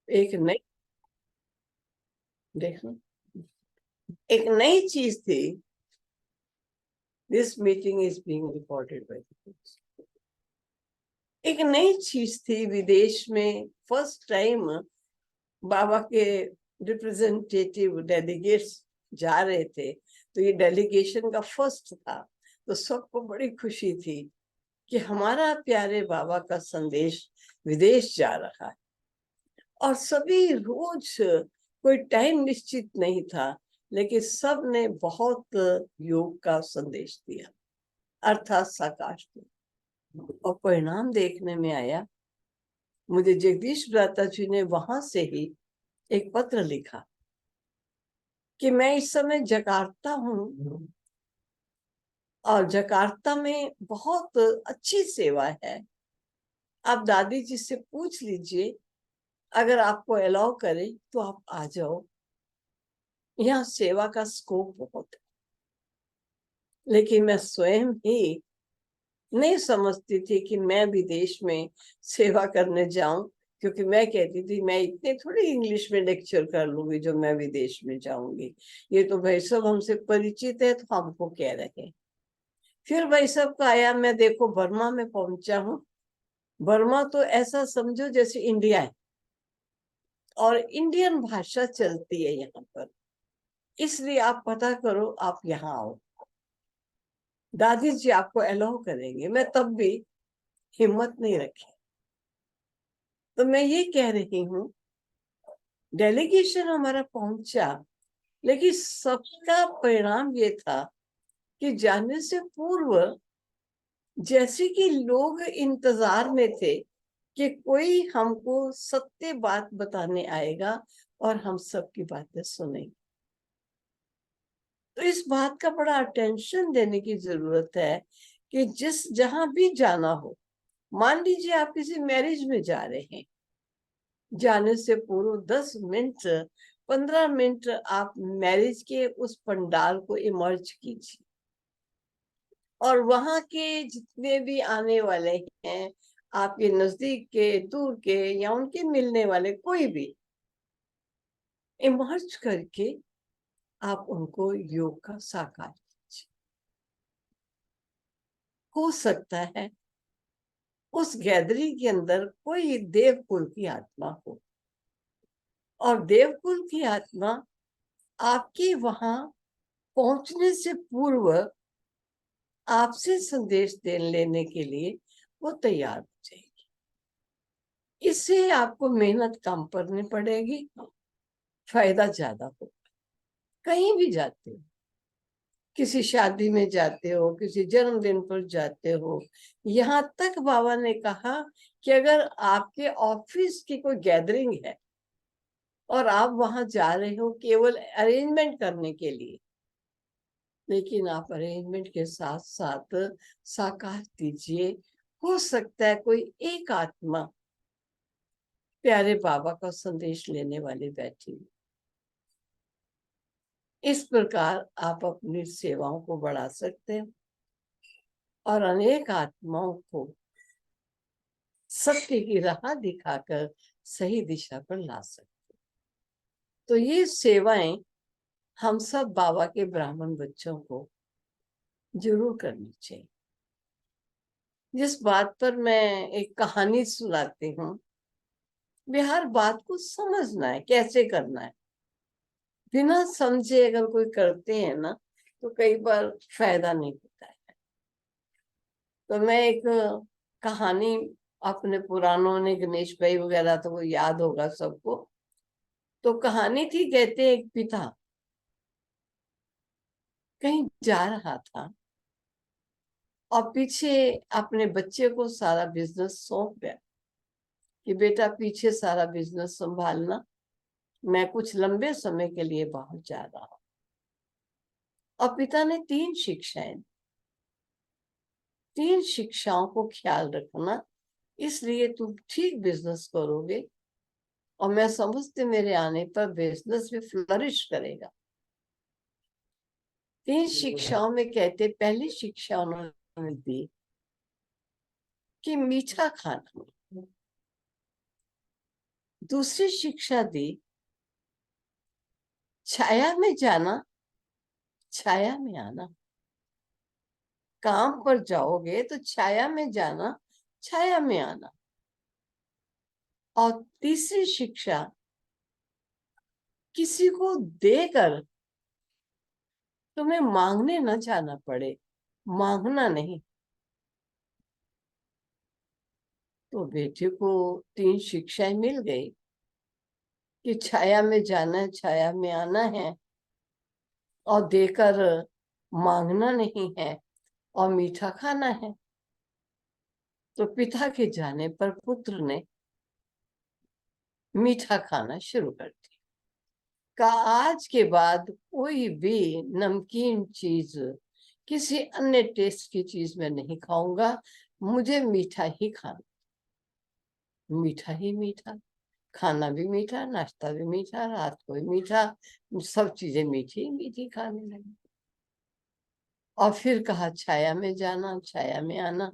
एक नई देखो एक नई चीज थी। This meeting is being recorded by the. एक नई चीज थी विदेश में। फर्स्ट टाइम बाबा के रिप्रेजेंटेटिव डेलीगेट्स जा रहे थे, तो ये डेलीगेशन का फर्स्ट था। तो सबको बड़ी खुशी थी कि हमारा प्यारे बाबा का संदेश विदेश जा रहा है। और सभी रोज, कोई टाइम निश्चित नहीं था, लेकिन सब ने बहुत योग का संदेश दिया, अर्थात साकाश में। और परिणाम देखने में आया, मुझे जगदीश भ्राता जी ने वहां से ही एक पत्र लिखा कि मैं इस समय जकार्ता हूँ, और जकार्ता में बहुत अच्छी सेवा है। आप दादी जी से पूछ लीजिए, अगर आपको अलाउ करे तो आप आ जाओ। यहाँ सेवा का स्कोप बहुत है। लेकिन मैं स्वयं ही नहीं समझती थी कि मैं विदेश में सेवा करने जाऊं, क्योंकि मैं कहती थी मैं इतने थोड़ी इंग्लिश में लेक्चर कर लूंगी जो मैं विदेश में जाऊंगी। ये तो भाई सब हमसे परिचित है, तो हमको कह रहे। फिर भाई सब का आया, मैं देखो बर्मा में पहुंचा हूँ। बर्मा तो ऐसा समझो जैसे इंडिया है, और इंडियन भाषा चलती है यहाँ पर। इसलिए आप पता करो, आप यहाँ आओ, दादी जी आपको अलाउ करेंगे। मैं तब भी हिम्मत नहीं रखी। तो मैं ये कह रही हूँ, डेलीगेशन हमारा पहुंचा, लेकिन सबका परिणाम ये था कि जाने से पूर्व जैसे कि लोग इंतजार में थे कि कोई हमको सत्य बात बताने आएगा और हम सबकी बातें सुनेंगे। तो इस बात का बड़ा अटेंशन देने की जरूरत है कि जहां भी जाना हो, मान लीजिए आप किसी मैरिज में जा रहे हैं, जाने से पूर्व 10 मिनट 15 मिनट आप मैरिज के उस पंडाल को इमर्ज कीजिए, और वहां के जितने भी आने वाले हैं, आपके नजदीक के, दूर के, या उनके मिलने वाले कोई भी, इमर्ज करके आप उनको योग का साकार कीजिए। हो सकता है उस गैदरिंग के अंदर कोई देवकुल की आत्मा हो, और देवकुल की आत्मा आपके वहां पहुंचने से पूर्व आपसे संदेश दे लेने के लिए वो तैयार हो जाएगी। इससे आपको मेहनत कम करनी पड़ेगी, फायदा ज्यादा होगा। कहीं भी जाते हो, किसी शादी में जाते हो, किसी जन्मदिन पर जाते हो, यहाँ तक बाबा ने कहा कि अगर आपके ऑफिस की कोई गैदरिंग है और आप वहां जा रहे हो केवल अरेंजमेंट करने के लिए, लेकिन आप अरेंजमेंट के साथ साथ साकार दीजिए। हो सकता है कोई एक आत्मा प्यारे बाबा का संदेश लेने वाली बैठी। इस प्रकार आप अपनी सेवाओं को बढ़ा सकते हैं और अनेक आत्माओं को सत्य की राह दिखाकर सही दिशा पर ला सकते। तो ये सेवाएं हम सब बाबा के ब्राह्मण बच्चों को जरूर करनी चाहिए। जिस बात पर मैं एक कहानी सुनाती हूँ, वे हर बात को समझना है, कैसे करना है। बिना समझे अगर कोई करते हैं ना, तो कई बार फायदा नहीं होता है। तो मैं एक कहानी, अपने पुरानों ने, गणेश भाई वगैरह तो वो याद होगा सबको। तो कहानी थी, कहते एक पिता कहीं जा रहा था और पीछे अपने बच्चे को सारा बिजनेस सौंप गया कि बेटा पीछे सारा बिजनेस संभालना, मैं कुछ लंबे समय के लिए बाहर जा रहा हूं। और पिता ने 3 शिक्षाएं, 3 शिक्षाओं को ख्याल रखना, इसलिए तुम ठीक बिजनेस करोगे और मैं समझते मेरे आने पर बिजनेस भी फ्लरिश करेगा। 3 शिक्षाओं में कहते, पहली शिक्षा उन्होंने दी कि मीठा खाना, दूसरी शिक्षा दी, छाया में जाना, छाया में आना। काम पर जाओगे तो छाया में जाना, छाया में आना। और तीसरी शिक्षा, किसी को देकर तुम्हें मांगने न जाना पड़े, मांगना नहीं। तो बेटे को 3 शिक्षाएं मिल गई कि छाया में जाना है, छाया में आना है, और देकर मांगना नहीं है, और मीठा खाना है। तो पिता के जाने पर पुत्र ने मीठा खाना शुरू कर दिया। का आज के बाद कोई भी नमकीन चीज, किसी अन्य टेस्ट की चीज मैं नहीं खाऊंगा, मुझे मीठा ही खाना, मीठा ही मीठा, खाना भी मीठा, नाश्ता भी मीठा, रात को भी मीठा, सब चीजें मीठी मीठी खाने लगी। और फिर कहा छाया में जाना, छाया में आना।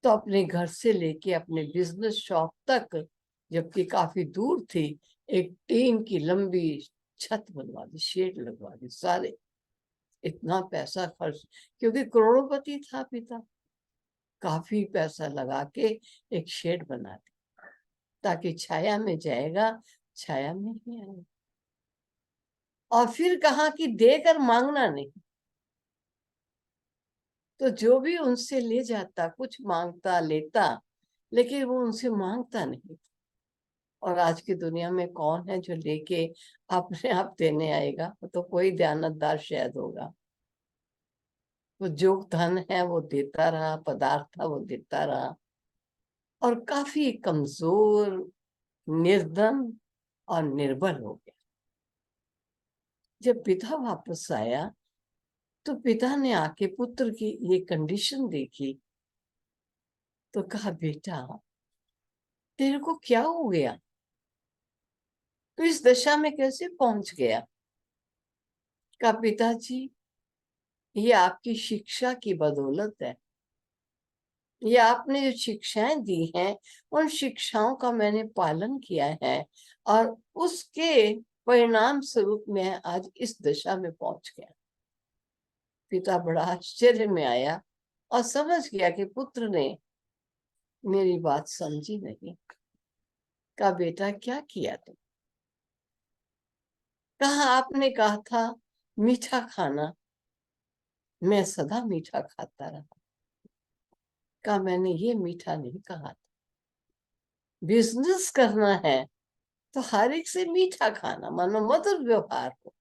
तो अपने घर से लेके अपने बिजनेस शॉप तक, जबकि काफी दूर थी, एक टीन की लंबी छत बनवा दी, शेड लगवा दी। सारे इतना पैसा खर्च, क्योंकि करोड़पति था पिता, काफी पैसा लगा के एक शेड बना दी, ताकि छाया में जाएगा, छाया में ही आएगा। और फिर कहा कि देकर मांगना नहीं। तो जो भी उनसे ले जाता, कुछ मांगता लेता, लेकिन वो उनसे मांगता नहीं। और आज की दुनिया में कौन है जो लेके अपने आप देने आएगा? तो कोई दयानतदार शायद होगा। वो जो धन है वो देता रहा, पदार्थ था वो देता रहा, और काफी कमजोर, निर्धन और निर्बल हो गया। जब पिता वापस आया तो पिता ने आके पुत्र की ये कंडीशन देखी, तो कहा बेटा तेरे को क्या हो गया, तो इस दशा में कैसे पहुंच गया? कहा पिताजी ये आपकी शिक्षा की बदौलत है, ये आपने जो शिक्षाएं दी हैं उन शिक्षाओं का मैंने पालन किया है, और उसके परिणाम स्वरूप मैं आज इस दशा में पहुंच गया। पिता बड़ा आश्चर्य में आया और समझ गया कि पुत्र ने मेरी बात समझी नहीं। कहा बेटा क्या किया तुम? कहा आपने कहा था मीठा खाना, मैं सदा मीठा खाता रहा। कहा मैंने ये मीठा नहीं कहा था, बिजनेस करना है तो हर एक से मीठा खाना, मानो मधुर व्यवहार हो,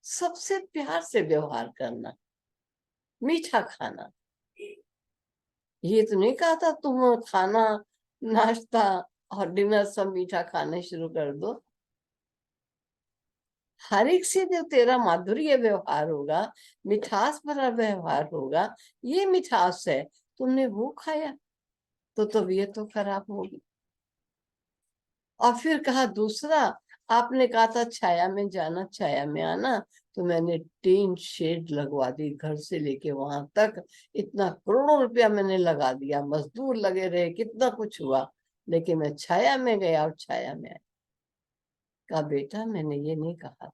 सबसे प्यार से व्यवहार करना, मीठा खाना। ये तो नहीं कहा था तुम खाना, नाश्ता और डिनर सब मीठा खाने शुरू कर दो। हर एक से जो तेरा माधुर्य व्यवहार होगा, मिठास भरा व्यवहार होगा, ये मिठास है, तुमने वो खाया तो तबीयत तो खराब होगी। और फिर कहा दूसरा, आपने कहा था छाया में जाना, छाया में आना, तो मैंने टीन शेड लगवा दी घर से लेके वहां तक, इतना करोड़ों रुपया मैंने लगा दिया, मजदूर लगे रहे, कितना कुछ हुआ, लेकिन मैं छाया में गया और छाया में आया। कहा बेटा मैंने ये नहीं कहा था,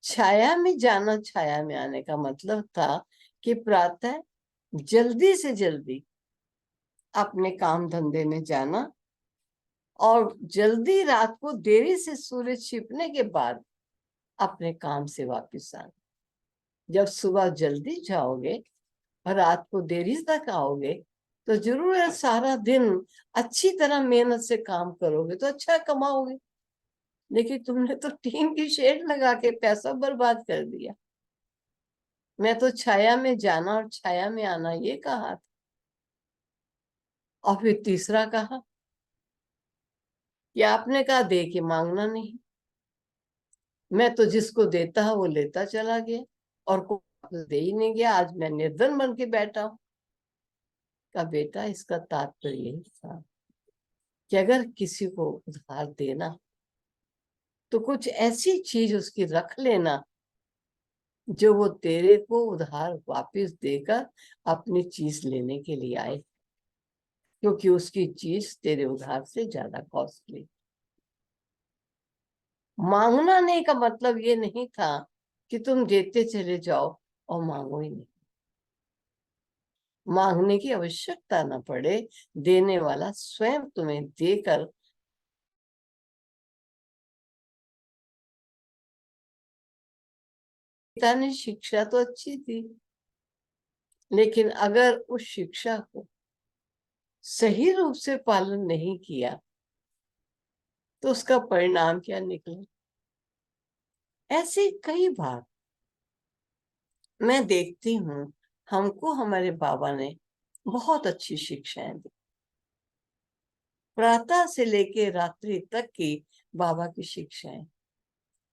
छाया में जाना, छाया में आने का मतलब था कि प्रातः जल्दी से जल्दी अपने काम धंधे में जाना, और जल्दी रात को देरी से सूरज छिपने के बाद अपने काम से वापस आना। जब सुबह जल्दी जाओगे और रात को देरी तक आओगे तो जरूर है सारा दिन अच्छी तरह मेहनत से काम करोगे तो अच्छा कमाओगे, लेकिन तुमने तो टीन की शेड लगा के पैसा बर्बाद कर दिया। मैं तो छाया में जाना और छाया में आना ये कहा था। और फिर तीसरा कहा कि आपने कहा दे के मांगना नहीं, मैं तो जिसको देता है वो लेता चला गया और कोई दे ही नहीं गया, आज मैं निर्धन बन के बैठा हूं। का बेटा इसका तात्पर्य यही था कि अगर किसी को उधार देना तो कुछ ऐसी चीज उसकी रख लेना जो वो तेरे को उधार वापस देकर अपनी चीज लेने के लिए आए। क्योंकि उसकी चीज तेरे उधार से ज्यादा कॉस्टली। मांगना नहीं का मतलब ये नहीं था कि तुम देते चले जाओ और मांगो ही नहीं। मांगने की आवश्यकता ना पड़े, देने वाला स्वयं तुम्हें देकर। पिता ने शिक्षा तो अच्छी थी, लेकिन अगर उस शिक्षा को सही रूप से पालन नहीं किया तो उसका परिणाम क्या निकला। ऐसे कई बार मैं देखती हूँ, हमको हमारे बाबा ने बहुत अच्छी शिक्षाएं दी। प्रातः से लेके रात्रि तक की बाबा की शिक्षाएं,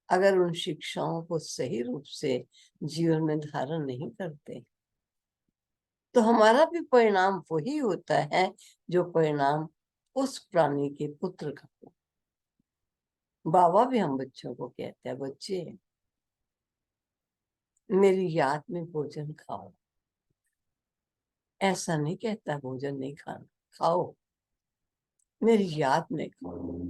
अगर उन शिक्षाओं को सही रूप से जीवन में धारण नहीं करते तो हमारा भी परिणाम वही होता है जो परिणाम उस प्राणी के पुत्र का हो। बाबा भी हम बच्चों को कहते हैं, बच्चे मेरी याद में भोजन खाओ। ऐसा नहीं कहता भोजन नहीं खाना, खाओ, मेरी याद में खाओ।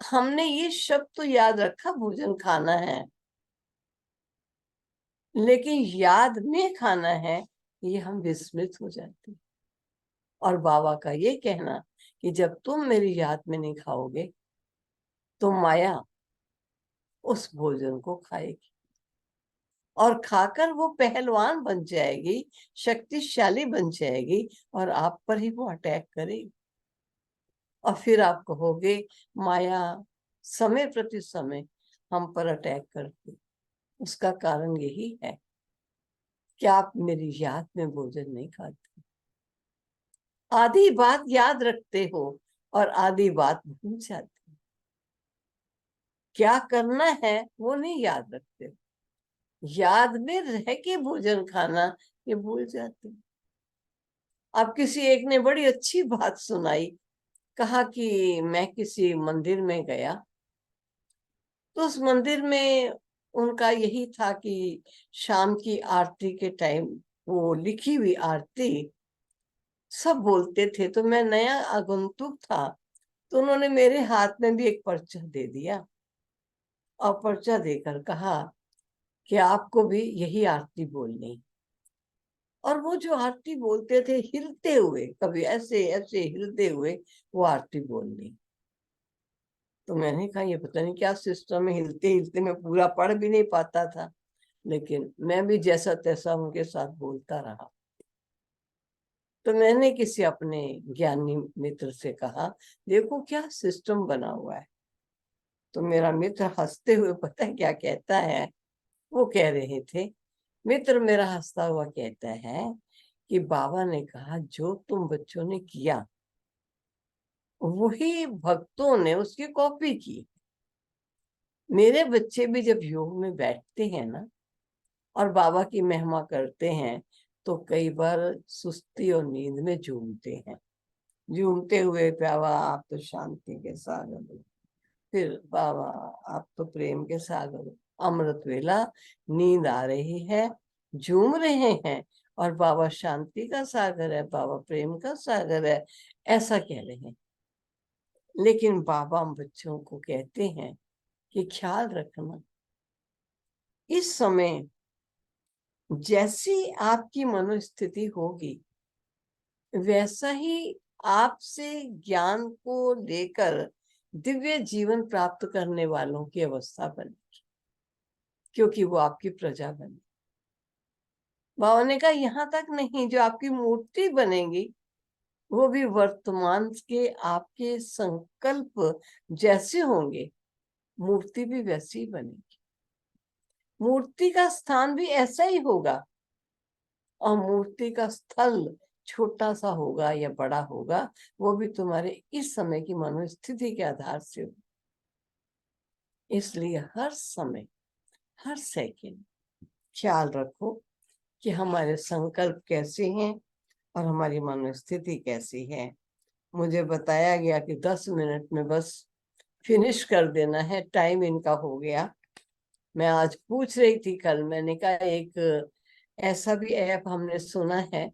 हमने ये शब्द तो याद रखा भोजन खाना है, लेकिन याद में खाना है ये हम विस्मृत हो जाते। और बाबा का ये कहना कि जब तुम मेरी याद में नहीं खाओगे तो माया उस भोजन को खाएगी और खाकर वो पहलवान बन जाएगी, शक्तिशाली बन जाएगी और आप पर ही वो अटैक करेगी। और फिर आप कहोगे माया समय प्रति समय हम पर अटैक करती। उसका कारण यही है कि आप मेरी याद में भोजन नहीं खाते। आधी बात याद रखते हो और आधी बात भूल जाते हो। क्या करना है वो नहीं याद रखते हो, याद में रह के भोजन खाना ये भूल जाते हो। अब किसी एक ने बड़ी अच्छी बात सुनाई, कहा कि मैं किसी मंदिर में गया तो उस मंदिर में उनका यही था कि शाम की आरती के टाइम वो लिखी हुई आरती सब बोलते थे। तो मैं नया आगंतुक था, तो उन्होंने मेरे हाथ में भी एक पर्चा दे दिया और पर्चा देकर कहा कि आपको भी यही आरती बोलनी। और वो जो आरती बोलते थे हिलते हुए, कभी ऐसे ऐसे हिलते हुए वो आरती बोलनी। तो मैंने कहा ये पता नहीं क्या सिस्टम है, हिलते हिलते मैं पूरा पढ़ भी नहीं पाता था, लेकिन मैं भी जैसा तैसा उनके साथ बोलता रहा। तो मैंने किसी अपने ज्ञानी मित्र से कहा देखो क्या सिस्टम बना हुआ है। तो मेरा मित्र हंसते हुए पता है क्या कहता है, वो कह रहे थे, मित्र मेरा हंसता हुआ कहता है कि बाबा ने कहा जो तुम बच्चों ने किया वही भक्तों ने उसकी कॉपी की। मेरे बच्चे भी जब योग में बैठते हैं ना और बाबा की महिमा करते हैं तो कई बार सुस्ती और नींद में झूमते हैं, झूमते हुए बाबा आप तो शांति के सागर हो, फिर बाबा आप तो प्रेम के सागर हो। अमृत वेला नींद आ रही है, झूम रहे हैं और बाबा शांति का सागर है, बाबा प्रेम का सागर है, ऐसा कह रहे हैं। लेकिन बाबा हम बच्चों को कहते हैं कि ख्याल रखना, इस समय जैसी आपकी मनोस्थिति होगी वैसा ही आपसे ज्ञान को लेकर दिव्य जीवन प्राप्त करने वालों की अवस्था बनेगी, क्योंकि वो आपकी प्रजा बने। बाबा ने कहा यहाँ तक नहीं, जो आपकी मूर्ति बनेगी वो भी वर्तमान के आपके संकल्प जैसे होंगे, मूर्ति भी वैसी ही बनेगी। मूर्ति का स्थान भी ऐसा ही होगा और मूर्ति का स्थल छोटा सा होगा या बड़ा होगा, वो भी तुम्हारे इस समय की मनोस्थिति के आधार से होगा। इसलिए हर समय हर सेकंड ख्याल रखो कि हमारे संकल्प कैसे हैं और हमारी मनोस्थिति कैसी है। मुझे बताया गया कि 10 मिनट में बस फिनिश कर देना है, टाइम इनका हो गया। मैं आज पूछ रही थी, कल मैंने कहा एक ऐसा भी ऐप हमने सुना है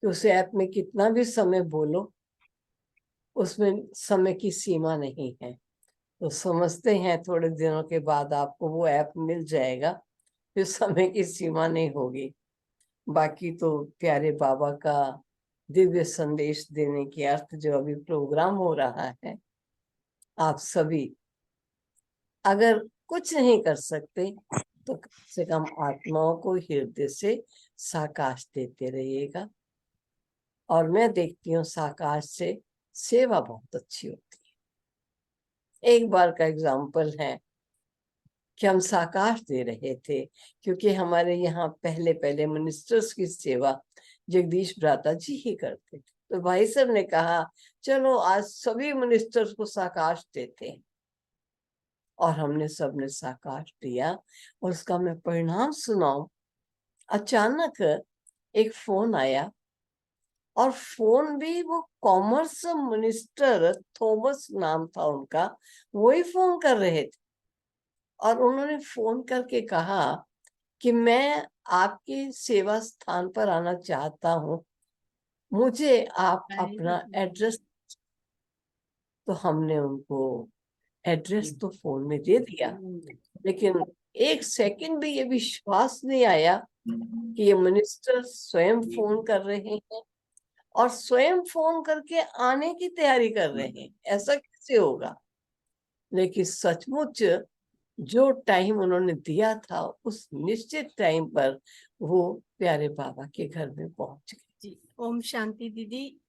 कि उस ऐप में कितना भी समय बोलो, उसमें समय की सीमा नहीं है। तो समझते हैं थोड़े दिनों के बाद आपको वो ऐप मिल जाएगा, फिर समय की सीमा नहीं होगी। बाकी तो प्यारे बाबा का दिव्य संदेश देने के अर्थ जो अभी प्रोग्राम हो रहा है, आप सभी अगर कुछ नहीं कर सकते तो कम से कम आत्माओं को हृदय से साकाश देते रहिएगा। और मैं देखती हूँ साकाश से सेवा बहुत अच्छी होती है। एक बार का एग्जाम्पल है कि हम साकाश दे रहे थे, क्योंकि हमारे यहाँ पहले पहले मिनिस्टर्स की सेवा जगदीश भ्राता जी ही करते थे। तो भाई साहब ने कहा चलो आज सभी मिनिस्टर्स को साकाश देते हैं, और हमने सबने साकाश दिया। और उसका मैं परिणाम सुनाऊं, अचानक एक फोन आया, और फोन भी वो कॉमर्स मिनिस्टर थॉमस नाम था उनका, वही फोन कर रहे थे। और उन्होंने फोन करके कहा कि मैं आपके सेवा स्थान पर आना चाहता हूँ, मुझे आप अपना एड्रेस। तो हमने उनको एड्रेस तो फोन में दे दिया, लेकिन एक सेकंड भी ये विश्वास नहीं आया कि ये मिनिस्टर स्वयं फोन कर रहे हैं और स्वयं फोन करके आने की तैयारी कर रहे हैं। ऐसा कैसे होगा? लेकिन सचमुच जो टाइम उन्होंने दिया था, उस निश्चित टाइम पर वो प्यारे बाबा के घर में पहुंच गए। जी, ओम शांति दीदी।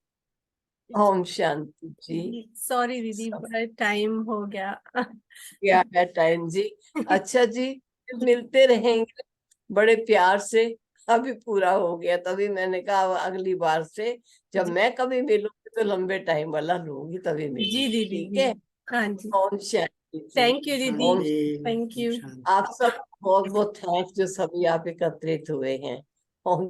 ओम शांति जी। सॉरी दीदी, बड़ा टाइम हो गया। क्या है टाइम जी? अच्छा जी, मिलते रहेंगे बड़े प्यार से। अभी पूरा हो गया, तभी मैंने कहा अगली बार से जब मैं कभी मिलूंगी तो लंबे टाइम वाला लूंगी, तभी जी मिलूंगी। दीदी, ठीक है। हाँ जी। ओम शांति जी। थैंक यू दीदी, ओम थैंक यू। आप सब बहुत बहुत थैंक्स जो सभी आप एकत्रित हुए हैं। ओम